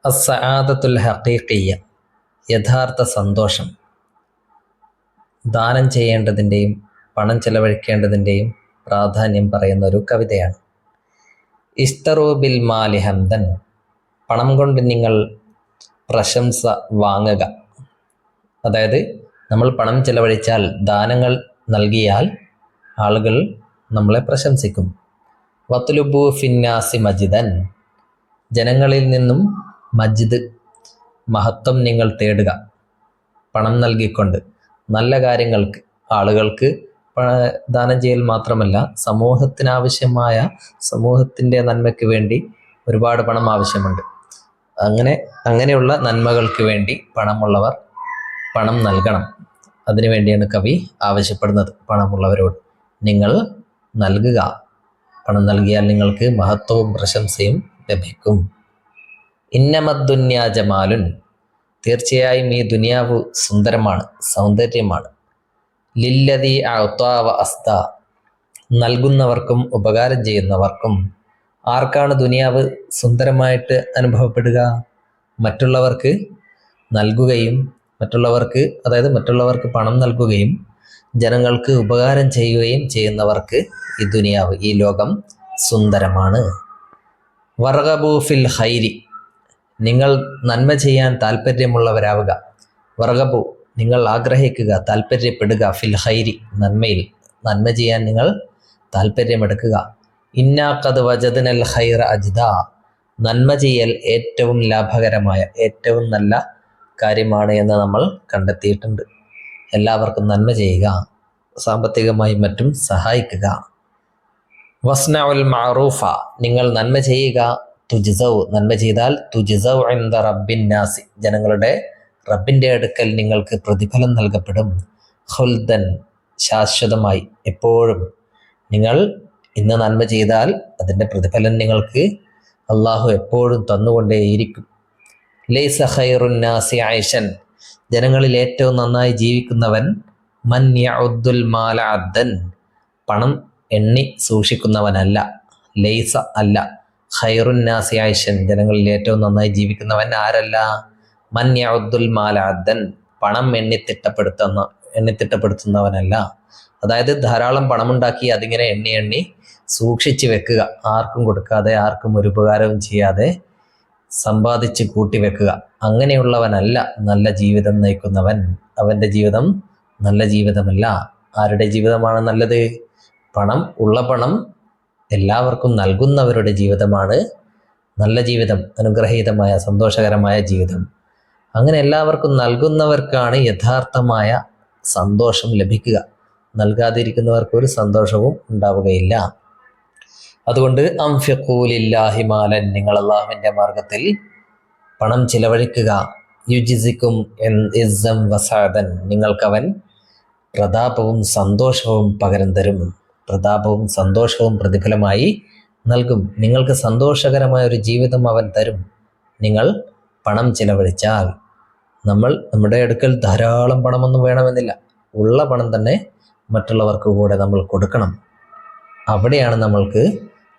അസ്സആദത്തുൽ ഹഖീഖിയ്യ, യഥാർത്ഥ സന്തോഷം. ദാനം ചെയ്യേണ്ടതിൻ്റെയും പണം ചെലവഴിക്കേണ്ടതിൻ്റെയും പ്രാധാന്യം പറയുന്ന ഒരു കവിതയാണ്. ഇസ്തറൂ ബിൽ മാലി ഹംദൻ, പണം കൊണ്ട് നിങ്ങൾ പ്രശംസ വാങ്ങുക. അതായത് നമ്മൾ പണം ചെലവഴിച്ചാൽ, ദാനങ്ങൾ നൽകിയാൽ ആളുകൾ നമ്മളെ പ്രശംസിക്കും. വത്ലുബു ഫിന്നാസി മജിദൻ, ജനങ്ങളിൽ നിന്നും മജിദ്, മഹത്വം നിങ്ങൾ തേടുക. പണം നൽകിക്കൊണ്ട് നല്ല കാര്യങ്ങൾക്ക്, ആളുകൾക്ക് ദാനം ചെയ്യൽ മാത്രമല്ല, സമൂഹത്തിനാവശ്യമായ, സമൂഹത്തിൻ്റെ നന്മയ്ക്ക് വേണ്ടി ഒരുപാട് പണം ആവശ്യമുണ്ട്. അങ്ങനെയുള്ള നന്മകൾക്ക് വേണ്ടി പണമുള്ളവർ പണം നൽകണം. അതിനു വേണ്ടിയാണ് കവി ആവശ്യപ്പെടുന്നത്. പണമുള്ളവരോട് നിങ്ങൾ നൽകുക. പണം നൽകിയാൽ നിങ്ങൾക്ക് മഹത്വവും പ്രശംസയും ലഭിക്കും. ഇന്നമദ്ദുന്യാ ജമാലുൻ, തീർച്ചയായും ഈ ദുനിയാവ് സുന്ദരമാണ്, സൗന്ദര്യമാണ്. ലില്ലദീ അഅ്താ വ അസ്ദാ, നൽകുന്നവർക്കും ഉപകാരം ചെയ്യുന്നവർക്കും. ആർക്കാണ് ദുനിയാവ് സുന്ദരമായിട്ട് അനുഭവപ്പെടുക? മറ്റുള്ളവർക്ക് നൽകുകയും മറ്റുള്ളവർക്ക് പണം നൽകുകയും ജനങ്ങൾക്ക് ഉപകാരം ചെയ്യുകയും ചെയ്യുന്നവർക്ക് ഈ ദുനിയാവ്, ഈ ലോകം സുന്ദരമാണ്. വർഗബൂ ഫിൽ ഖൈരി, നിങ്ങൾ നന്മ ചെയ്യാൻ താല്പര്യമുള്ളവരാവുക. വർഗബു, നിങ്ങൾ ആഗ്രഹിക്കുക, താല്പര്യപ്പെടുക. ഫിൽ ഖൈരി, നന്മയിൽ, നന്മ ചെയ്യാൻ നിങ്ങൾ താല്പര്യമെടുക്കുക. ഇന്നാ ഖദ് വജദ്നൽ ഖൈറ അജ്ദാ, നന്മ ചെയ്യൽ ഏറ്റവും ലാഭകരമായ, ഏറ്റവും നല്ല കാര്യമാണ് എന്ന് നമ്മൾ കണ്ടെത്തിയിട്ടുണ്ട്. എല്ലാവർക്കും നന്മ ചെയ്യുക, സാമ്പത്തികമായും മറ്റും സഹായിക്കുക. വസ്നഉൽ മഅറൂഫ, നിങ്ങൾ നന്മ ചെയ്യുക. തുജ്സൗ, നന്മ ചെയ്താൽ തുജ്സൗ ഇൻദ റബ്ബിൻ നാസി, ജനങ്ങളുടെ റബ്ബിൻ്റെ അടുക്കൽ നിങ്ങൾക്ക് പ്രതിഫലം നൽകപ്പെടും. ഖുൽദൻ, ശാശ്വതമായി, എപ്പോഴും. നിങ്ങൾ ഇന്ന് നന്മ ചെയ്താൽ അതിൻ്റെ പ്രതിഫലം നിങ്ങൾക്ക് അള്ളാഹു എപ്പോഴും തന്നുകൊണ്ടേയിരിക്കും. ലൈസ ഖൈറുൻ നാസി ഐശൻ, ജനങ്ങളിൽ ഏറ്റവും നന്നായി ജീവിക്കുന്നവൻ മൻ യഉദ്ദുൽ മാല അദ്ദൻ, പണം എണ്ണി സൂക്ഷിക്കുന്നവനല്ല. ലൈസ, അല്ല. ഖൈറുൻ നാസി ഐശൻ, ജനങ്ങളിൽ ഏറ്റവും നന്നായി ജീവിക്കുന്നവൻ ആരല്ല? മൻ യഉദ്ദുൽ മാല അദ്ദൻ, പണം എണ്ണിത്തിട്ടപ്പെടുത്തുന്നവനല്ല. അതായത് ധാരാളം പണമുണ്ടാക്കി അതിങ്ങനെ എണ്ണി സൂക്ഷിച്ച് വെക്കുക, ആർക്കും കൊടുക്കാതെ, ആർക്കും ഒരു ഉപകാരവും ചെയ്യാതെ സമ്പാദിച്ച് കൂട്ടി വെക്കുക. അങ്ങനെയുള്ളവനല്ല നല്ല ജീവിതം നയിക്കുന്നവൻ. അവൻ്റെ ജീവിതം നല്ല ജീവിതമല്ല. ആരുടെ ജീവിതമാണ് നല്ലത്? ഉള്ള പണം എല്ലാവർക്കും നൽകുന്നവരുടെ ജീവിതമാണ് നല്ല ജീവിതം, അനുഗ്രഹീതമായ, സന്തോഷകരമായ ജീവിതം. അങ്ങനെ എല്ലാവർക്കും നൽകുന്നവർക്കാണ് യഥാർത്ഥമായ സന്തോഷം ലഭിക്കുക. നൽകാതിരിക്കുന്നവർക്ക് ഒരു സന്തോഷവും ഉണ്ടാവുകയില്ല. അതുകൊണ്ട് അൻഫിഖൂ ലില്ലാഹി മാലൻ, നിങ്ങൾ അല്ലാഹുവിൻ്റെ മാർഗത്തിൽ പണം ചിലവഴിക്കുക. യുജ്സിക്കും ഇസ്സം വസഅദൻ, നിങ്ങൾക്കവൻ പ്രതാപവും സന്തോഷവും പകരം തരും. പ്രതാപവും സന്തോഷവും പ്രതിഫലമായി നൽകും. നിങ്ങൾക്ക് സന്തോഷകരമായ ഒരു ജീവിതം അവൻ തരും, നിങ്ങൾ പണം ചിലവഴിച്ചാൽ. നമ്മുടെ അടുക്കൽ ധാരാളം പണമൊന്നും വേണമെന്നില്ല. ഉള്ള പണം തന്നെ മറ്റുള്ളവർക്ക് കൂടെ നമ്മൾ കൊടുക്കണം. അവിടെയാണ് നമ്മൾക്ക്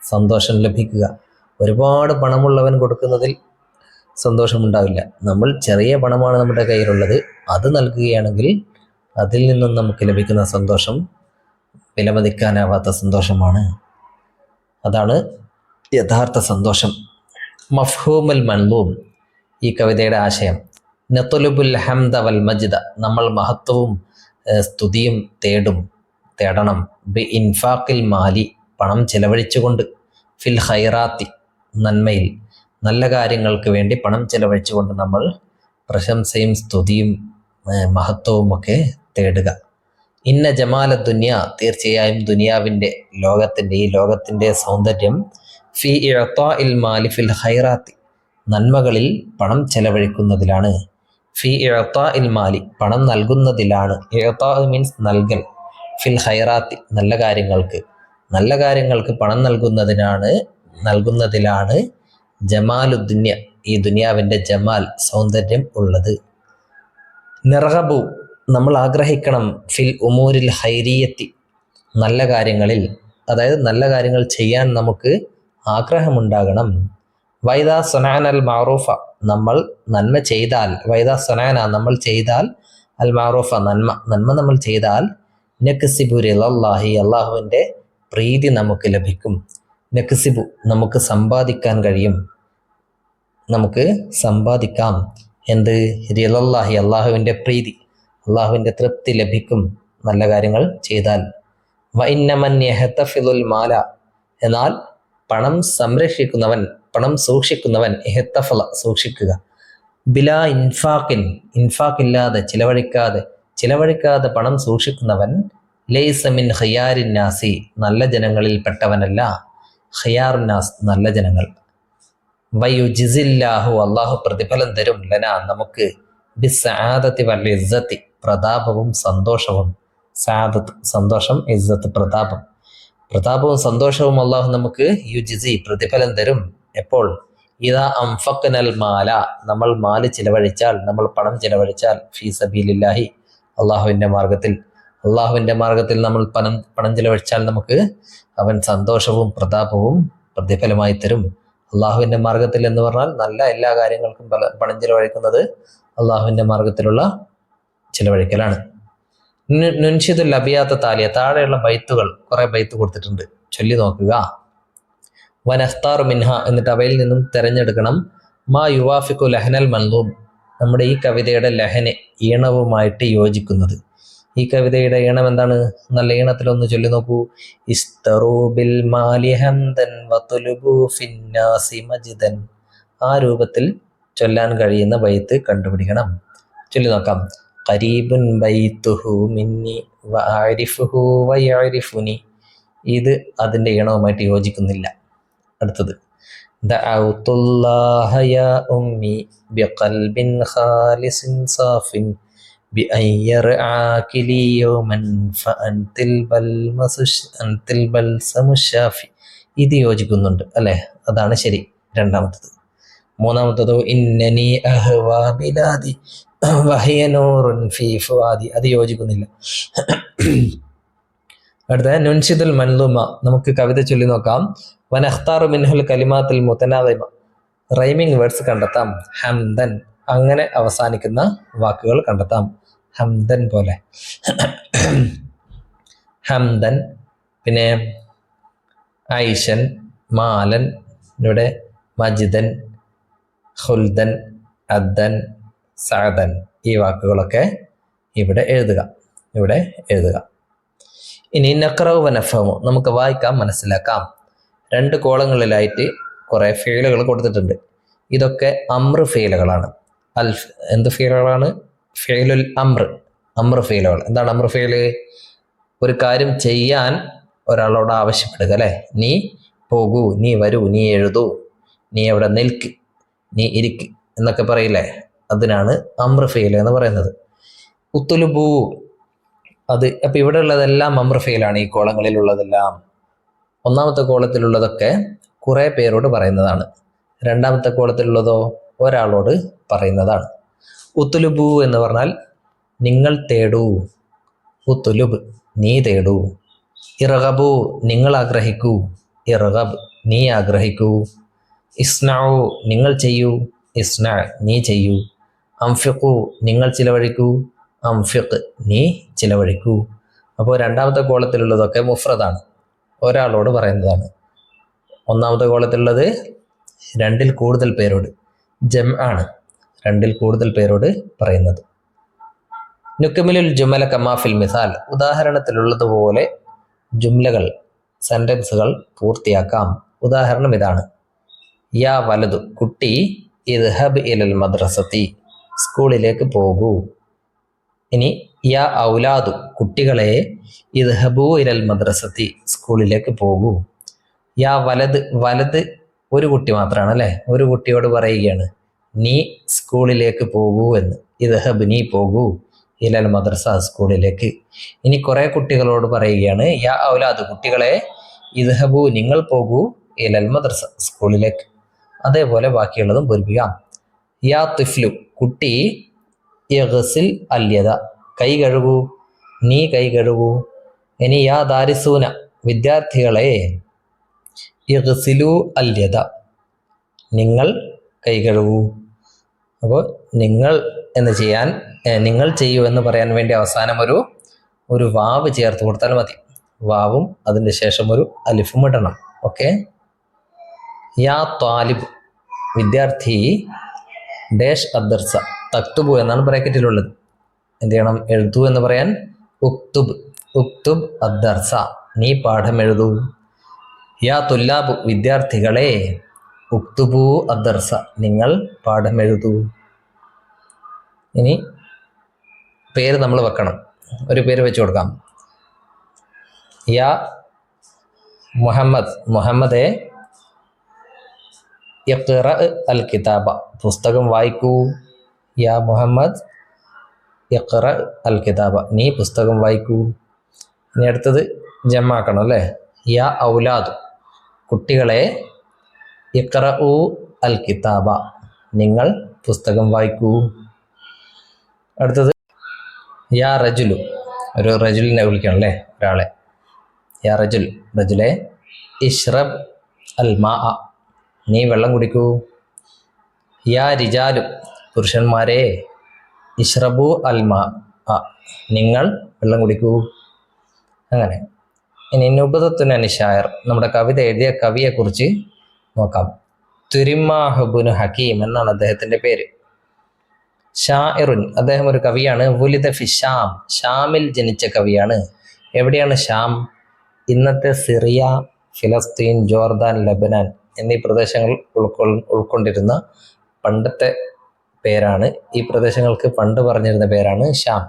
സന്തോഷം ലഭിക്കുക. ഒരുപാട് പണമുള്ളവൻ കൊടുക്കുന്നതിൽ സന്തോഷമുണ്ടാവില്ല. നമ്മൾ ചെറിയ പണമാണ് നമ്മുടെ കയ്യിലുള്ളത്, അത് നൽകുകയാണെങ്കിൽ അതിൽ നിന്നും നമുക്ക് ലഭിക്കുന്ന സന്തോഷം വിലമതിക്കാനാവാത്ത സന്തോഷമാണ്. അതാണ് യഥാർത്ഥ സന്തോഷം. മഫ്ഹൂമുൽ മൻലൂം, ഈ കവിതയുടെ ആശയം. നത്ലുബുൽ ഹംദ വൽ മജ്ദ, നമ്മൾ മഹത്വവും സ്തുതിയും തേടണം. ബി ഇൻഫാഖിൽ മാലി, പണം ചിലവഴിച്ചുകൊണ്ട്. ഫിൽ ഖൈറാത്തി, നന്മയിൽ, നല്ല കാര്യങ്ങൾക്ക് വേണ്ടി പണം ചിലവഴിച്ചുകൊണ്ട് നമ്മൾ പ്രശംസയും സ്തുതിയും മഹത്വവും ഒക്കെ തേടുക. ഇന്ന ജമാല ദുനിയ, തീർച്ചയായും ദുനിയാവിൻ്റെ, ഈ ലോകത്തിൻ്റെ സൗന്ദര്യം. ഫി ഇഅ്താഇൽ മാലി ഫിൽ ഖൈറാത്തി, നന്മകളിൽ പണം ചെലവഴിക്കുന്നതിലാണ്. ഫി ഇഅ്താഇൽ മാലി, പണം നൽകുന്നതിലാണ്. ഇഅ്താ മീൻസ് നൽകൽ. ഫിൽ ഖൈറാത്തി, നല്ല കാര്യങ്ങൾക്ക് പണം നൽകുന്നതിലാണ് ജമാലുദ്ദുന്യ, ഈ ദുനിയാവിൻ്റെ ജമാൽ, സൗന്ദര്യം ഉള്ളത്. നിർഗബു, നമ്മൾ ആഗ്രഹിക്കണം. ഫിൽ ഉമൂരിൽ ഖൈരിയത്തി, നല്ല കാര്യങ്ങളിൽ, അതായത് നല്ല കാര്യങ്ങൾ ചെയ്യാൻ നമുക്ക് ആഗ്രഹമുണ്ടാകണം. വൈദാ സൊനാനൽ മാറൂഫ നമ്മൾ നന്മ ചെയ്താൽ, വൈദാ സൊനാന നമ്മൾ ചെയ്താൽ, അൽ മാറൂഫ നന്മ നമ്മൾ ചെയ്താൽ, നക്സിബു റിളല്ലാഹി അള്ളാഹുവിൻ്റെ പ്രീതി നമുക്ക് ലഭിക്കും. നക്സിബു നമുക്ക് സമ്പാദിക്കാൻ കഴിയും, നമുക്ക് സമ്പാദിക്കാം. എന്ത്? റിളല്ലാഹി അള്ളാഹുവിൻ്റെ പ്രീതി, അള്ളാഹുവിൻ്റെ തൃപ്തി ലഭിക്കും നല്ല കാര്യങ്ങൾ ചെയ്താൽ. വഇന്നമൻ യഹ്തഫിളുൽ മാല എന്നാൽ പണം സംരക്ഷിക്കുന്നവൻ, പണം സൂക്ഷിക്കുന്നവൻ, ഇഹ്തഫള സൂക്ഷിക്കുക, ബിലാ ഇൻഫാഖിൻ ഇൻഫാഖില്ലാതെ ചിലവഴിക്കാതെ പണം സൂക്ഷിക്കുന്നവൻ, ലൈസ മിൻ ഖിയാരിൻ നാസി നല്ല ജനങ്ങളിൽ പെട്ടവനല്ല. ഖിയാറുന്നാസ് നല്ല ജനങ്ങൾ. വയുജിസില്ലാഹു അള്ളാഹു പ്രതിഫലം തരും, ലനാ നമുക്ക്, ബിസ്സആദത്തി വൽ ഇസ്സത്തി പ്രതാപവും സന്തോഷവും. സആദത്ത് സന്തോഷം, ഇസ്സത്ത് പ്രതാപവും സന്തോഷവും അള്ളാഹു നമുക്ക് യുജിസി പ്രതിഫലം തരും. എപ്പോൾ? ഇദാ അൻഫഖ്നൽ മാല നമ്മൾ മാല് ചിലവഴിച്ചാൽ, നമ്മൾ പണം ചിലവഴിച്ചാൽ, ഫീ സബീലില്ലാഹി അള്ളാഹുവിൻ്റെ മാർഗത്തിൽ നമ്മൾ പണം ചിലവഴിച്ചാൽ നമുക്ക് അവൻ സന്തോഷവും പ്രതാപവും പ്രതിഫലമായി തരും. അള്ളാഹുവിൻ്റെ മാർഗത്തിൽ എന്ന് പറഞ്ഞാൽ നല്ല എല്ലാ കാര്യങ്ങൾക്കും പണം ചിലവഴിക്കുന്നത് അള്ളാഹുവിൻ്റെ മാർഗത്തിലുള്ള ചിലവഴിക്കലാണ്. നുൻഷിദുൽ അബിയാത്ത താലിയ താഴെയുള്ള ബൈത്തുകൾ, കുറെ ബൈത്ത് കൊടുത്തിട്ടുണ്ട്, ചൊല്ലി നോക്കുക. വനഖ്താറു മിൻഹ എന്നിട്ട് അവയിൽ നിന്നും തിരഞ്ഞെടുക്കണം. മാ യുവാഫിഖു ലഹനൽ മൻലൂം നമ്മുടെ ഈ കവിതയുടെ ലഹന ഈണവുമായിട്ട് യോജിക്കുന്നത്. ഈ കവിതയുടെ ഈണം എന്താണ്? നല്ല ഈണത്തിലൊന്ന് ചൊല്ലി നോക്കൂ. ഇസ്തറൂ ബിൽ മാലി ഹംദൻ വതുലുബു ഫിന്നാസി മജ്ദൻ. ആ രൂപത്തിൽ ചൊല്ലാൻ കഴിയുന്ന ബൈത്ത് കണ്ടുപിടിക്കണം. ചൊല്ലി നോക്കാം. ഖരീബുൻ ബൈതുഹു മിന്നി വഅരിഫുഹു വയഅരിഫുനി. ഇത് അതിൻ്റെ ഈണവുമായിട്ട് യോജിക്കുന്നില്ല. അടുത്തത് ദഅഉതുല്ലാഹ യാ ഉമ്മി ബിഖൽബിൻ ഖാലിസിൻ സാഫിൻ ബിഅൻ യർആകി ലി യൗമൻ ഫഅൻതിൽ ബൽസമുശാഫി. ഇത് യോജിക്കുന്നുണ്ട് അല്ലേ? അതാണ് ശരി. രണ്ടാമത്തത്. മൂന്നാമത്തതോ ഇന്നനി അഹ്വാ ബിലാദി വഹിയ നൂറുൻ ഫീ ഫുആദി. അത് യോജിക്കുന്നില്ല. അടുത്ത നുൻഷിദുൽ മൻലൂമ നമുക്ക് കവിത ചൊല്ലി നോക്കാം. വനഖ്താറു മിൻഹുൽ കലിമാത്തുൽ മുതനാദിമ റൈമിംഗ് വേർഡ്സ് കണ്ടെത്താം. ഹംദൻ അങ്ങനെ അവസാനിക്കുന്ന വാക്കുകൾ കണ്ടെത്താം. ഹംദൻ പോലെ ഹംദൻ, പിന്നെ ഐഷൻ, മാലൻ, ഇവിടെ മജിദൻ, ഖുൽദൻ, അദ്ദൻ, സഅദൻ. ഈ വാക്കുകളൊക്കെ ഇവിടെ എഴുതുക. ഇനി നഖ്റഉ വനഫഹമു നമുക്ക് വായിക്കാം, മനസ്സിലാക്കാം. 2 കോളങ്ങളിലായിട്ട് കുറേ ഫീലുകൾ കൊടുത്തിട്ടുണ്ട്. ഇതൊക്കെ അമ്ര ഫീലുകളാണ്. എന്ത് ഫീലുകളാണ്? ഫീലുൽ അമ്ര ഫീലുകൾ. എന്താണ് അമ്ര ഫീല്? ഒരു കാര്യം ചെയ്യാൻ ഒരാളോട് ആവശ്യപ്പെടുക അല്ലേ? നീ പോകൂ, നീ വരൂ, നീ എഴുതൂ, നീ അവിടെ നിൽക്ക്, നീ ഇരിക്ക് എന്നൊക്കെ പറയില്ലേ? അതിനാണ് അമ്ര ഫീല് എന്ന് പറയുന്നത്. ഉത്തുലുബൂ അത്. അപ്പം ഇവിടെ ഉള്ളതെല്ലാം അമ്ര ഫീലാണ്. ഈ കോളങ്ങളിലുള്ളതെല്ലാം. ഒന്നാമത്തെ കോളത്തിലുള്ളതൊക്കെ കുറേ പേരോട് പറയുന്നതാണ്. രണ്ടാമത്തെ കോളത്തിലുള്ളതോ ഒരാളോട് പറയുന്നതാണ്. ഉത്തുലുബു എന്ന് പറഞ്ഞാൽ നിങ്ങൾ തേടൂ. ഉത്തുലുബ് നീ തേടൂ. ഇർഗബു നിങ്ങൾ ആഗ്രഹിക്കൂ. ഇർഗബ് നീ ആഗ്രഹിക്കൂ. ഇസ്നഉ നിങ്ങൾ ചെയ്യൂ. ഇസ്ന നീ ചെയ്യൂ. അംഫിഖു നിങ്ങൾ ചിലവഴിക്കൂ. അംഫിഖ് നീ ചിലവഴിക്കൂ. അപ്പോൾ രണ്ടാമത്തെ കോളത്തിലുള്ളതൊക്കെ മുഫ്രദാണ്, ഒരാളോട് പറയുന്നതാണ്. ഒന്നാമത്തെ കോളത്തിലുള്ളത് 2ൽ കൂടുതൽ പേരോട്, ജം ആണ്, 2ൽ കൂടുതൽ പേരോട് പറയുന്നത്. നുക്മിലുൽ ജുമല കമാഫിൽ മിസാൽ ഉദാഹരണത്തിലുള്ളതുപോലെ ജുംലകൾ, സെൻറ്റൻസുകൾ പൂർത്തിയാക്കാം. ഉദാഹരണം ഇതാണ്. യാ വലതു കുട്ടി, ഇദ്ഹബ് ഇലൽ മദ്രസത്തി സ്കൂളിലേക്ക് പോകൂ. ഇനി യാ ഔലാദു കുട്ടികളെ, ഇദ്ഹബൂ ഇലൽ മദ്രസത്തി സ്കൂളിലേക്ക് പോകൂ. യാ വലത് ഒരു കുട്ടി മാത്രമാണ് അല്ലേ? ഒരു കുട്ടിയോട് പറയുകയാണ് നീ സ്കൂളിലേക്ക് പോകൂ എന്ന്. ഇദ്ഹബ് നീ പോകൂ, ഇലൽ മദ്രസ സ്കൂളിലേക്ക്. ഇനി കുറേ കുട്ടികളോട് പറയുകയാണ് യാ ഔലാദ് കുട്ടികളെ, ഇദ്ഹബൂ നിങ്ങൾ പോകൂ, ഇലൽ മദ്രസ സ്കൂളിലേക്ക്. അതേപോലെ ബാക്കിയുള്ളതും പൂരിപ്പിക്കാം. യാ തിഫ്ലു കുട്ടി, ഇഗ്സിൽ അല്യദ കൈ കഴുകൂ, നീ കൈ കഴുകൂ. ഇനി യാ ദാരിസൂന വിദ്യാർത്ഥികളെ, ഇഗ്സിലു അല്യദ നിങ്ങൾ കൈ കഴുകൂ. അപ്പോൾ നിങ്ങൾ എന്ന് ചെയ്യാൻ നിങ്ങൾ ചെയ്യൂ എന്ന് പറയാൻ വേണ്ടി അവസാനം ഒരു വാവ് ചേർത്ത് കൊടുത്താൽ മതി. വാവും അതിൻ്റെ ശേഷം ഒരു അലിഫും ഇടണം. ഓക്കെ. യാ ത്വാലിബ് വിദ്യാർത്ഥി ഡാഷ് അദ്ദർസ തക്തുബു എന്നാണ് ബ്രാക്കറ്റിലുള്ളത്. എന്ത് ചെയ്യണം? എഴുതൂ എന്ന് പറയാൻ ഉക്തുബ് ഉക്തുബ് അദ്ദർസ നീ പാഠം എഴുതൂ. യാ തുല്ലാബ് വിദ്യാർത്ഥികളെ ഉക്തുബു അദ്ദർസ നിങ്ങൾ പാഠം എഴുതൂ. ഇനി പേര് നമ്മൾ വെക്കണം. ഒരു പേര് വെച്ച് കൊടുക്കാം. യാ മുഹമ്മദ് മുഹമ്മദേ ഇഖ്റ അൽ കിതാബ പുസ്തകം വായിക്കൂ. യാ മുഹമ്മദ് ഇഖ്റ അൽ കിതാബ നീ പുസ്തകം വായിക്കൂ. ഇനി അടുത്തത് ജമാക്കണം അല്ലേ. യാ ഔലാദ് കുട്ടികളെ ഇഖ്റഉ അൽ കിതാബ നിങ്ങൾ പുസ്തകം വായിക്കൂ. അടുത്തത് യാ റജുലു ഒരു റജുലിനെ വിളിക്കണം അല്ലേ, ഒരാളെ. യാ റജുലെ ഇഷ്റബ് അൽ മാ നീ വെള്ളം കുടിക്കൂ. യാ റിജാലു പുരുഷന്മാരെ ഇഷ്റബു അൽ മാ നിങ്ങൾ വെള്ളം കുടിക്കൂ. അങ്ങനെ. ഇനി നുബദത്തുൻ അനിഷായർ നമ്മുടെ കവിത എഴുതിയ കവിയെക്കുറിച്ച് നോക്കാം. തുരിമാഹുബുൻ ഹക്കീം എന്നാണ് അദ്ദേഹത്തിൻ്റെ പേര്. ഷാഇറുൻ അദ്ദേഹം ഒരു കവിയാണ്. വുലിദ ഫി ഷാം ഷാമിൽ ജനിച്ച കവിയാണ്. എവിടെയാണ് ഷാം? ഇന്നത്തെ സിറിയ, ഫിലസ്തീൻ, ജോർദാൻ, ലബനാൻ എന്നീ പ്രദേശങ്ങൾ ഉൾക്കൊണ്ടിരുന്ന പണ്ടത്തെ പേരാണ്. ഈ പ്രദേശങ്ങൾക്ക് പണ്ട് പറഞ്ഞിരുന്ന പേരാണ് ഷാം.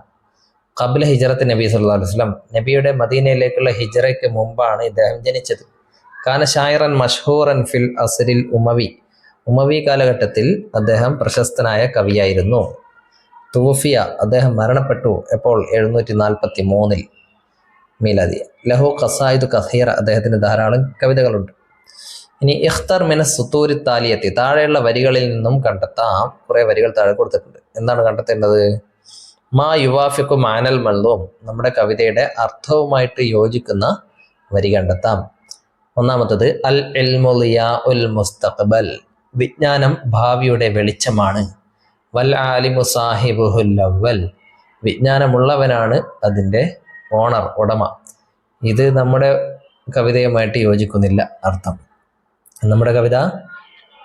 ഖബ്ല ഹിജ്റത്ത് നബി സല്ലല്ലാഹു അലൈഹി വസല്ലം നബിയുടെ മദീനയിലേക്കുള്ള ഹിജ്റയ്ക്ക് മുമ്പാണ് ഇദ്ദേഹം ജനിച്ചത്. കാന ഷായിറൻ മഷ്ഹൂറൻ ഫിൽ അസ്രിൽ ഉമവി കാലഘട്ടത്തിൽ അദ്ദേഹം പ്രശസ്തനായ കവിയായിരുന്നു. തൂഫിയ അദ്ദേഹം മരണപ്പെട്ടു എപ്പോൾ? 743 മീലാദിയ. ലഹു ഖസായിദു കസീറ അദ്ദേഹത്തിന് ധാരാളം കവിതകളുണ്ട്. ഇനി ഇഖ്തർ മിന സുത്തൂരി താലിയത്തി താഴെയുള്ള വരികളിൽ നിന്നും കണ്ടെത്താം. കുറേ വരികൾ താഴെ കൊടുത്തിട്ടുണ്ട്. എന്താണ് കണ്ടെത്തേണ്ടത്? മാ യുവാഫിഖു മാനൽ മൽദൂം നമ്മുടെ കവിതയുടെ അർത്ഥവുമായിട്ട് യോജിക്കുന്ന വരി കണ്ടെത്താം. ഒന്നാമത്തത് അൽ ഇൽമു ളിയാഉൽ മുസ്തഖ്ബൽ വിജ്ഞാനം ഭാവിയുടെ വെളിച്ചമാണ്. വൽ ആലിമു സാഹിബുഹുൽ അവ്വൽ വിജ്ഞാനമുള്ളവനാണ് അതിൻ്റെ ഓണർ, ഉടമ. ഇത് നമ്മുടെ കവിതയുമായിട്ട് യോജിക്കുന്നില്ല അർത്ഥം. നമ്മുടെ കവിത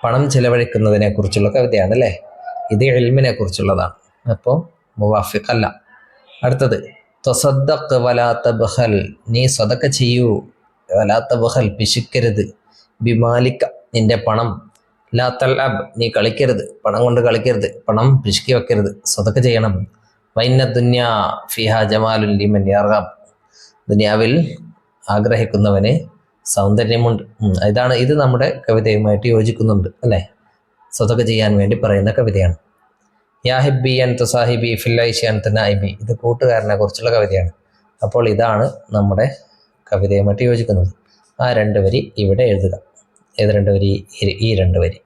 പണം ചിലവഴിക്കുന്നതിനെ കുറിച്ചുള്ള കവിതയാണ് അല്ലേ. ഇത് ഇൽമിനെ കുറിച്ചുള്ളതാണ്. അപ്പോൾ മുവാഫിഖ് അല്ല. അടുത്തത് തസദ്ദഖ് വലാ തബ്ഖൽ നീ സദഖ ചെയ്യൂ. വലാ തബ്ഖൽ പിശുക്കരുത്. ബിമാലിക നിന്റെ പണം. ലാ തൽഅബ് നീ കളിക്കരുത്, പണം കൊണ്ട് കളിക്കരുത്, പണം പിശുക്കി വെക്കരുത്, സദഖ ചെയ്യണം. വൈന്ന ദുന്യാ ഫിഹാ ജമാലുൻ ലിമൻ യർഗബ് ദുനിയാവിൽ ആഗ്രഹിക്കുന്നവന് സൗന്ദര്യമുണ്ട്. ഇത് നമ്മുടെ കവിതയുമായിട്ട് യോജിക്കുന്നുണ്ട് അല്ലേ. സദഖ ചെയ്യാൻ വേണ്ടി പറയുന്ന കവിതയാണ്. യാ ഹിബ്ബി അൻത സാഹിബി ഫിൽ ഐശി അൻത നായിബി ഇത് കൂട്ടുകാരനെ കുറിച്ചുള്ള കവിതയാണ്. അപ്പോൾ ഇതാണ് നമ്മുടെ കവിതയുമായിട്ട് യോജിക്കുന്നത്. ആ 2 വരി ഇവിടെ എഴുതുക. ഏത് 2 വരി? ഈ 2 വരി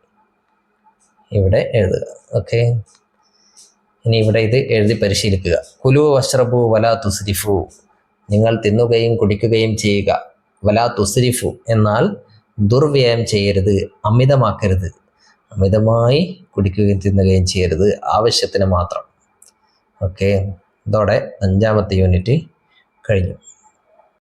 ഇവിടെ എഴുതുക. ഓക്കെ. ഇനി ഇവിടെ ഇത് എഴുതി പരിശീലിക്കുക. കുലു വഷ്റബു വലാ തുസ്രിഫു നിങ്ങൾ തിന്നുകയും കുടിക്കുകയും ചെയ്യുക. വലാ തുസ്രിഫു എന്നാൽ ദുർവ്യയം ചെയ്യരുത്, അമിതമാക്കരുത്. അമിതമായി കുടിക്കുകയും തിന്നുകയും ചെയ്യരുത്, ആവശ്യത്തിന് മാത്രം. ഓക്കെ. ഇതോടെ 5ാമത്തെ യൂണിറ്റ് കഴിഞ്ഞു.